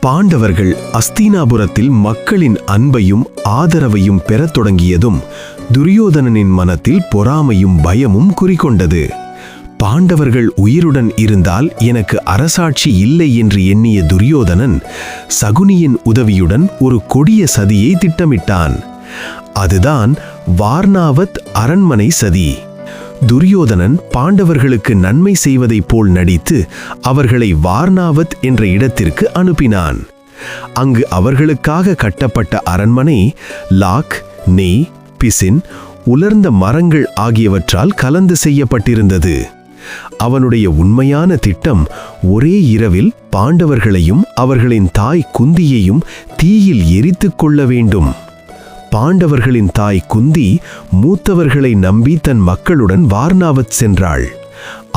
பாண்டவர்கள் அஸ்தினாபுரத்தில் மக்களின் அன்பையும் ஆதரவையும் பெறத் தொடங்கியதும் துரியோதனனின் மனத்தில் பொறாமையும் பயமும் குறிக்கொண்டது. பாண்டவர்கள் உயிருடன் இருந்தால் எனக்கு அரசாட்சி இல்லை என்று எண்ணிய துரியோதனன் சகுனியின் உதவியுடன் ஒரு கொடிய சதியை திட்டமிட்டான். அதுதான் வார்ணாவத் அரண்மனை சதி. துரியோதனன் பாண்டவர்களுக்கு நன்மை செய்வதைப் போல் நடித்து அவர்களை வார்ணாவத் என்ற இடத்திற்கு அனுப்பினான். அங்கு அவர்களுக்காக கட்டப்பட்ட அரண்மனை லாக், நெய், பிசின், உலர்ந்த மரங்கள் ஆகியவற்றால் கலந்து செய்யப்பட்டிருந்தது. அவனுடைய உண்மையான திட்டம் ஒரே இரவில் பாண்டவர்களையும் அவர்களின் தாய் குந்தியையும் தீயில் எரித்துக் கொள்ள வேண்டும். பாண்டவர்களின் தாய் குந்தி மூத்தவர்களை நம்பி தன் மக்களுடன் வார்ணாவத் சென்றாள்.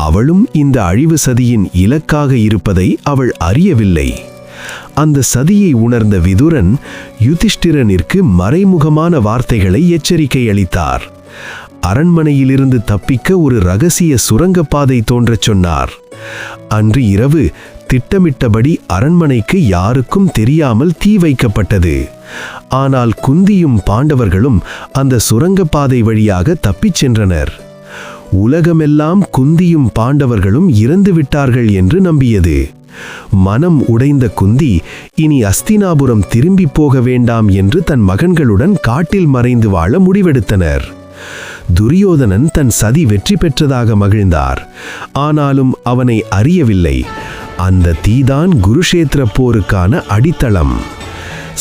அவளும் இந்த அழிவு சதியின் இலக்காக இருப்பதை அவள் அறியவில்லை. அந்த சதியை உணர்ந்த விதுரன் யுதிஷ்டிரனிற்கு மறைமுகமான வார்த்தைகளை எச்சரிக்கை அளித்தார். அரண்மனையிலிருந்து தப்பிக்க ஒரு இரகசிய சுரங்கப்பாதை தோன்றச் சொன்னார். அன்று இரவு திட்டமிட்டபடி அரண்மனைக்கு யாருக்கும் தெரியாமல் தீ வைக்கப்பட்டது. ஆனால் குந்தியும் பாண்டவர்களும் அந்த சுரங்கப்பாதை வழியாக தப்பிச் சென்றனர். உலகமெல்லாம் குந்தியும் பாண்டவர்களும் இறந்து விட்டார்கள் என்று நம்பியது. மனம் உடைந்த குந்தி இனி அஸ்தினாபுரம் திரும்பி போக வேண்டாம் என்று தன் மகன்களுடன் காட்டில் மறைந்து வாழ முடிவெடுத்தனர். துரியோதனன் தன் சதி வெற்றி பெற்றதாக மகிழ்ந்தார். ஆனாலும் அவனை அறியவில்லை, அந்த தீதான் குருஷேத்திர போருக்கான அடித்தளம்.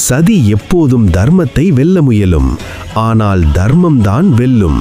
சதி எப்போதும் தர்மத்தை வெல்ல முயலும், ஆனால் தர்மம்தான் வெல்லும்.